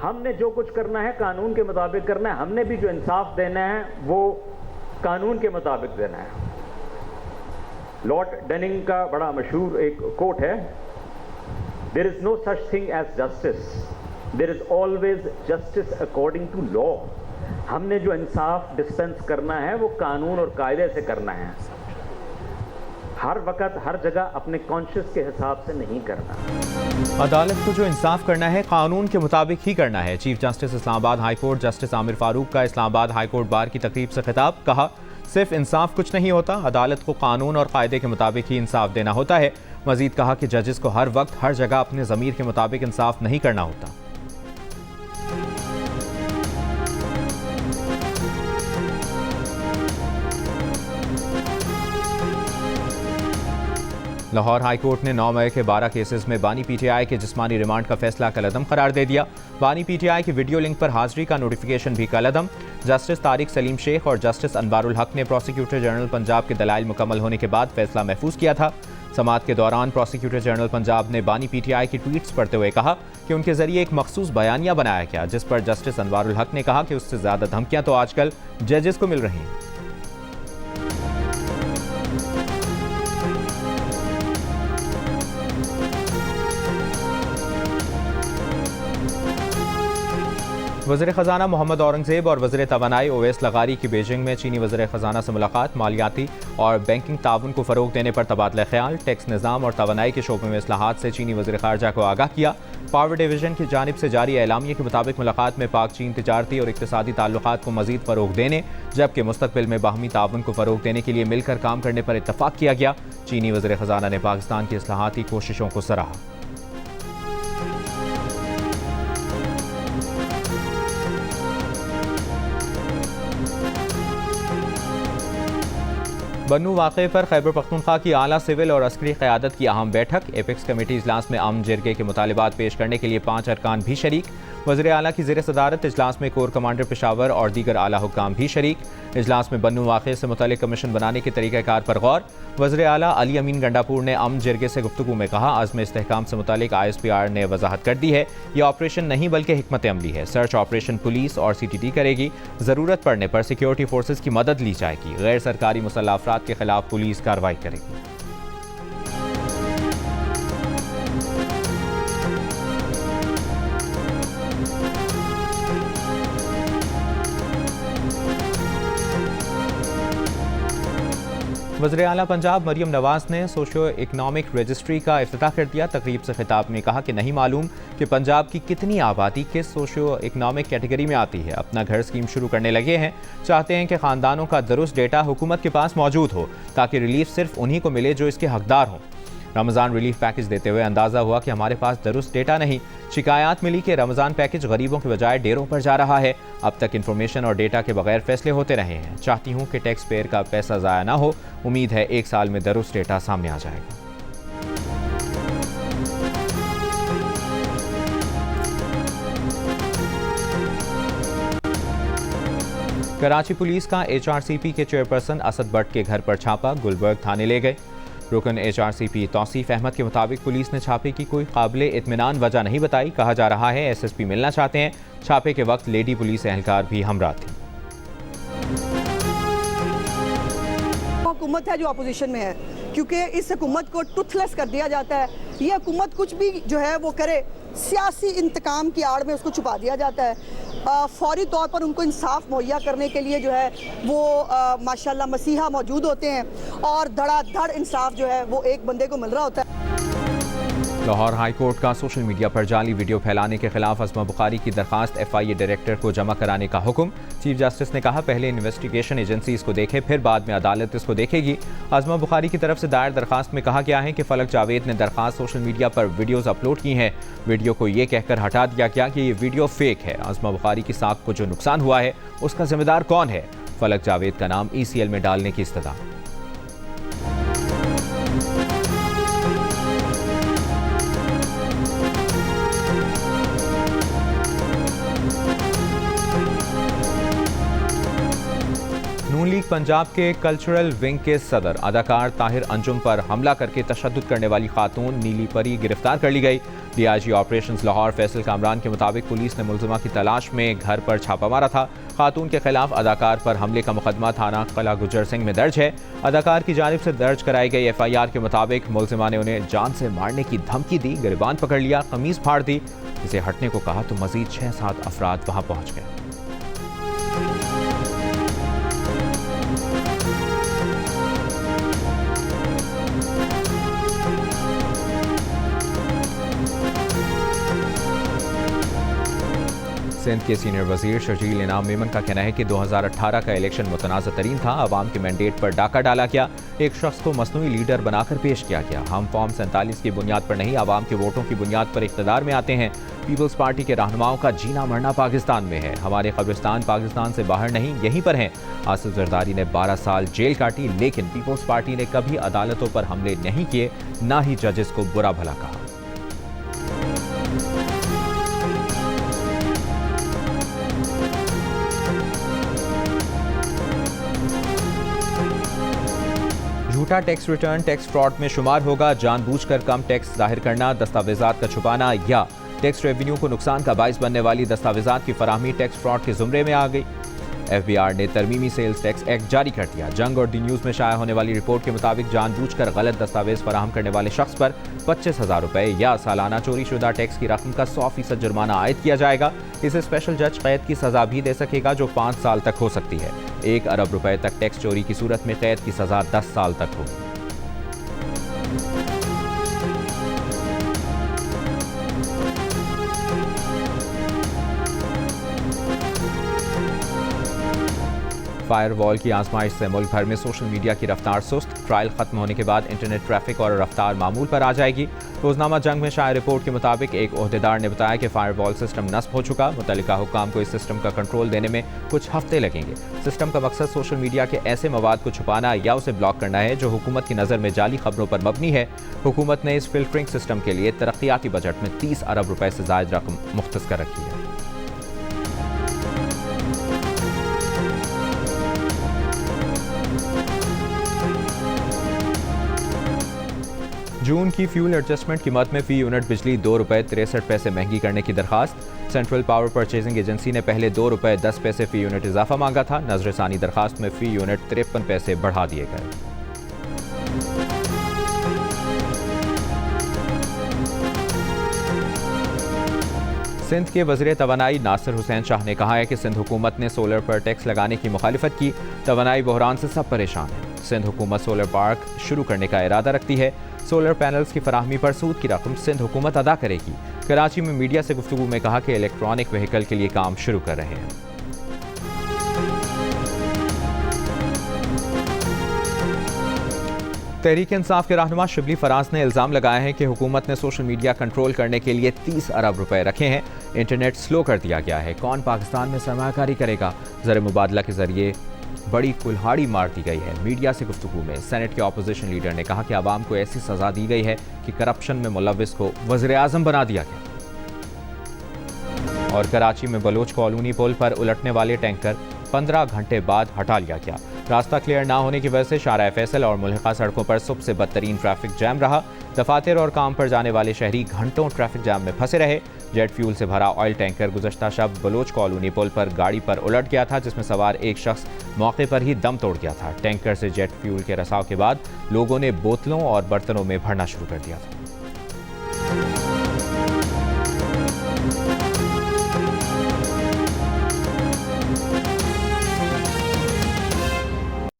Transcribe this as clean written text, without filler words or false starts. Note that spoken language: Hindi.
हमने जो कुछ करना है कानून के मुताबिक करना है, हमने भी जो इंसाफ देना है वो कानून के मुताबिक देना है। लॉर्ड डेनिंग का बड़ा मशहूर एक कोट है, there is no such thing as justice, there is always justice according to law. हमने जो इंसाफ डिस्पेंस करना है वो कानून और कायदे से करना है, हर वक्त हर जगह अपने कॉन्शियस के हिसाब से नहीं करना। अदालत को जो इंसाफ करना है कानून के मुताबिक ही करना है। Chief justice Islamabad high court justice Aamir Farooq का इस्लामाबाद हाई कोर्ट बार की तकरीब से खिताब। कहा, सिर्फ इंसाफ कुछ नहीं होता, अदालत को कानून और कायदे के मुताबिक ही इंसाफ देना होता है। मजीद कहा कि जजेस को हर वक्त हर जगह अपने ज़मीर के मुताबिक इंसाफ नहीं करना होता। लाहौर हाई कोर्ट ने 9 मई के 12 केसेस में बानी पीटीआई के जिस्मानी रिमांड का फैसला कलअदम करार दे दिया। बानी पीटीआई की वीडियो लिंक पर हाजिरी का नोटिफिकेशन भी कलअदम। जस्टिस तारिक सलीम शेख और जस्टिस अनवारुल हक ने प्रोसिक्यूटर जनरल पंजाब के दलाइल मुकम्मल होने के बाद फैसला महफूज किया था। समाअत के दौरान प्रोसिक्यूटर जनरल पंजाब ने बानी पीटीआई की ट्वीट्स पढ़ते हुए कहा कि उनके जरिए एक मखसूस बयानिया बनाया गया, जिस पर जस्टिस अनवारुल हक ने कहा कि उससे ज्यादा धमकियां तो आजकल जजेस को मिल रही हैं। वज़ीर ख़जाना मोहम्मद औरंगज़ेब और वज़ीर तवानाई ओवैस लगारी की बीजिंग में चीनी वज़ीर ख़जाना से मुलाकात। मालियाती और बैंकिंग ताउन को फ़रोग़ देने पर तबादला ख्याल। टैक्स निज़ाम और तवानाई के शोबे में इस्लाहात से चीनी वज़ीर ख़ारजा को आगाह किया। पावर डिवीज़न की जानिब से जारी एलामिया के मुताबिक मुलाकात में पाक चीन तिजारती और इक़्तिसादी ताल्लुक़ात को मज़ीद फ़रोग़ देने जबकि मुस्तक़बिल में बाहमी ताउन को फ़रोग़ देने के लिए मिलकर काम करने पर इत्तफ़ाक़ किया गया। चीनी वज़ीर ख़जाना ने पाकिस्तान की इस्लाहाती कोशिशों को सराहा। बन्नू वाक़े पर खैबर पख्तूनख्वा की आला सिविल और अस्करी क़यादत की अहम बैठक। एपेक्स कमेटी इजलास में अमन जिरगे के मुतालिबात पेश करने के लिए 5 अरकान भी शरीक। वज़ीर आला की ज़ेर सदारत इजलास में कोर कमांडर पेशावर और दीगर आला हुक्काम भी शरीक। इजलास में बन्नू वाक़े से मुतल्लिक़ कमीशन बनाने के तरीक़ाकार पर गौर। वज़ीर आला अली अमीन गंडापुर ने अमन जिरगे से गुफ्तगू में कहा, अज़्म इस्तेहकाम से मुतल्लिक़ ISPR ने वजाहत कर दी है, यह ऑपरेशन नहीं बल्कि हिकमत अमली है। सर्च ऑपरेशन पुलिस और CTT करेगी। ज़रूरत पड़ने पर सिक्योरिटी फोर्सेज की मदद ली जाएगी। गैर सरकारी मुसल्लह अफराद के खिलाफ पुलिस कार्रवाई करेगी। वज़ीर आला पंजाब मरियम नवाज ने सोशियो इकनॉमिक रजिस्ट्री का इफ्तिताह कर दिया। तकरीब से खिताब में कहा कि नहीं मालूम कि पंजाब की कितनी आबादी किस सोशियो इकनॉमिक कैटेगरी में आती है। अपना घर स्कीम शुरू करने लगे हैं। चाहते हैं कि ख़ानदानों का दुरुस्त डेटा हुकूमत के पास मौजूद हो ताकि रिलीफ सिर्फ उन्हीं को मिले जो इसके हकदार हों। रमज़ान रिलीफ पैकेज देते हुए अंदाज़ा हुआ कि हमारे पास दुरुस्त डेटा नहीं। शिकायत मिली कि रमज़ान पैकेज गरीबों के बजाय डेरों पर जा रहा है। अब तक इन्फॉर्मेशन और डेटा के बगैर फैसले होते रहे हैं। चाहती हूँ कि टैक्स पेयर का पैसा ज़ाया ना हो। उम्मीद है 1 साल में दुरुस्त डेटा सामने आ जाएगा। कराची पुलिस का HRCP के चेयरपर्सन असद भट्ट के घर पर छापा। गुलबर्ग थाने ले गए। रुकन HRCP तौसीफ अहमद के मुताबिक पुलिस ने छापे की कोई काबिले इत्मीनान वजह नहीं बताई। कहा जा रहा है SSP मिलना चाहते हैं। छापे के वक्त लेडी पुलिस एहलकार भी हमरा थी। हुकूमत है जो अपोजिशन में है, क्योंकि इस हुकूमत को टूथलेस कर दिया जाता है। ये हुकूमत कुछ भी जो है वो करे, सियासी इंतकाम की आड़ में उसको छुपा दिया जाता है। फौरी तौर पर उनको इंसाफ मुहैया करने के लिए जो है वो माशाल्लाह मसीहा मौजूद होते हैं और धड़ाधड़ इंसाफ जो है वो एक बंदे को मिल रहा होता है। लाहौर हाई कोर्ट का सोशल मीडिया पर जाली वीडियो फैलाने के खिलाफ अज़मा बुखारी की दरखास्त FIA डायरेक्टर को जमा कराने का हुक्म। चीफ जस्टिस ने कहा, पहले इन्वेस्टिगेशन एजेंसी इसको देखे, फिर बाद में अदालत इसको देखेगी। अज़मा बुखारी की तरफ से दायर दरखास्त में कहा गया है कि फलक जावेद ने दरखास्त सोशल मीडिया पर वीडियोज़ अपलोड की हैं। वीडियो को ये कहकर हटा दिया गया कि ये वीडियो फेक है। अज़मा बुखारी की साख को जो नुकसान हुआ है उसका जिम्मेदार कौन है? फलक जावेद का नाम ECL में डालने की इस्तदा। नून लीग पंजाब के कल्चरल विंग के सदर अदाकार ताहिर अंजुम पर हमला करके तशद्दुद करने वाली खातून नीली परी गिरफ्तार कर ली गई। डीआईजी ऑपरेशंस लाहौर फैसल कामरान के मुताबिक पुलिस ने मुलजिमा की तलाश में घर पर छापा मारा था। खातून के खिलाफ अदाकार पर हमले का मुकदमा थाना कला गुजर सिंह में दर्ज है। अदाकार की जानिब से दर्ज कराई गई FIR के मुताबिक मुलजिमा ने उन्हें जान से मारने की धमकी दी, गिरबान पकड़ लिया, कमीज फाड़ दी। इसे हटने को कहा तो मजीद 6-7 अफराद वहां पहुंच गए। सिंध के सीनियर वजीर शर्जील इनाम मेमन का कहना है कि 2018 का इलेक्शन मुतनाज़ तरीन था। अवाम के मैंडेट पर डाका डाला गया, एक शख्स को मसनूई लीडर बनाकर पेश किया गया। हम फॉर्म 47 की बुनियाद पर नहीं, अवाम के वोटों की बुनियाद पर इक़्तिदार में आते हैं। पीपल्स पार्टी के रहनुमाओं का जीना मरना पाकिस्तान में है। हमारे कब्रिस्तान पाकिस्तान से बाहर नहीं, यहीं पर हैं। आसिफ जरदारी ने 12 साल जेल काटी, लेकिन पीपल्स पार्टी ने कभी अदालतों पर हमले नहीं किए, ना ही जजेस को बुरा भला कहा। झूठा टैक्स रिटर्न टैक्स फ्रॉड में शुमार होगा। जानबूझकर कम टैक्स जाहिर करना, दस्तावेजात का छुपाना या टैक्स रेवेन्यू को नुकसान का बाइस बनने वाली दस्तावेजात की फराहमी टैक्स फ्रॉड के जुमरे में आ गई। FBI ने तरमीमी सेल्स टैक्स एक्ट जारी कर दिया। जंग और डी न्यूज़ में शाया होने वाली रिपोर्ट के मुताबिक जानबूझकर गलत दस्तावेज फराहम करने वाले शख्स पर 25,000 रुपये या सालाना चोरी शुदा टैक्स की रकम का 100% जुर्माना आयद किया जाएगा। इसे स्पेशल जज कैद की सजा भी दे सकेगा, जो 5 साल तक हो सकती है। 1 अरब रुपए तक टैक्स चोरी की सूरत में कैद की सजा 10 साल तक होगी। फायरवॉल की आजमाइश से मुल्क भर में सोशल मीडिया की रफ्तार सुस्त। ट्रायल खत्म होने के बाद इंटरनेट ट्रैफिक और रफ्तार मामूल पर आ जाएगी। रोजनामा जंग में शाया रिपोर्ट के मुताबिक एक ओहदेदार ने बताया कि फायरवॉल सिस्टम नस्ब हो चुका। मुतल्लिका हुक्काम को इस सिस्टम का कंट्रोल देने में कुछ हफ्ते लगेंगे। सिस्टम का मकसद सोशल मीडिया के ऐसे मवाद को छुपाना या उसे ब्लॉक करना है जो हुकूमत की नज़र में जाली खबरों पर मबनी है। हुकूमत ने इस फिल्टरिंग सिस्टम के लिए तरक्याती बजट में 30 अरब रुपए से ज़ायद रकम मुख्तस कर रखी है। जून की फ्यूल एडजस्टमेंट कीमत में फी यूनिट बिजली 2 रुपये 63 पैसे महंगी करने की दरखास्त। सेंट्रल पावर परचेजिंग एजेंसी ने पहले 2 रुपये 10 पैसे फी यूनिट इजाफा मांगा था। नजरसानी दरखास्त में फी यूनिट 53 पैसे बढ़ा दिए गए। सिंध के वज़ीर तवानाई नासिर हुसैन शाह ने कहा है कि सिंध हुकूमत ने सोलर पर टैक्स लगाने की मुखालिफत की। तवानाई बहरान से सब परेशान हैं। सिंध हुकूमत सोलर पार्क शुरू करने का इरादा रखती है। सोलर पैनल्स की फराहमी पर सूद की रकम सिंध हुकूमत अदा करेगी। कराची में मीडिया से गुफ्तगू में कहा कि इलेक्ट्रॉनिक व्हीकल के लिए काम शुरू कर रहे हैं। तहरीक इंसाफ के रहनुमा शिबली फराज ने इल्ज़ाम लगाया है कि हुकूमत ने सोशल मीडिया कंट्रोल करने के लिए 30 अरब रुपए रखे हैं। इंटरनेट स्लो कर दिया गया है। कौन पाकिस्तान में सरमायाकारी करेगा? ज़र मुबादला के जरिए बड़ी कुल्हाड़ी मार दी गई है। मीडिया से गुफ्तगू में सेनेट के अपोजिशन लीडर ने कहा कि आवाम को ऐसी सजा दी गई है कि करप्शन में मुलव्विस को वज़ीर आज़म बना दिया गया। और कराची में बलोच कॉलोनी पुल पर उलटने वाले टैंकर 15 घंटे बाद हटा लिया गया। रास्ता क्लियर ना होने की वजह से शारा फैसल और मुल्हिका सड़कों पर सबसे बदतरीन ट्रैफिक जैम रहा। दफातर और काम पर जाने वाले शहरी घंटों ट्रैफिक जैम में फंसे रहे। जेट फ्यूल से भरा ऑयल टैंकर गुज़श्ता शब बलोच कॉलोनी पुल पर गाड़ी पर उलट गया था, जिसमें सवार एक शख्स मौके पर ही दम तोड़ गया था। टैंकर से जेट फ्यूल के रसाव के बाद लोगों ने बोतलों और बर्तनों में भरना शुरू कर दिया था।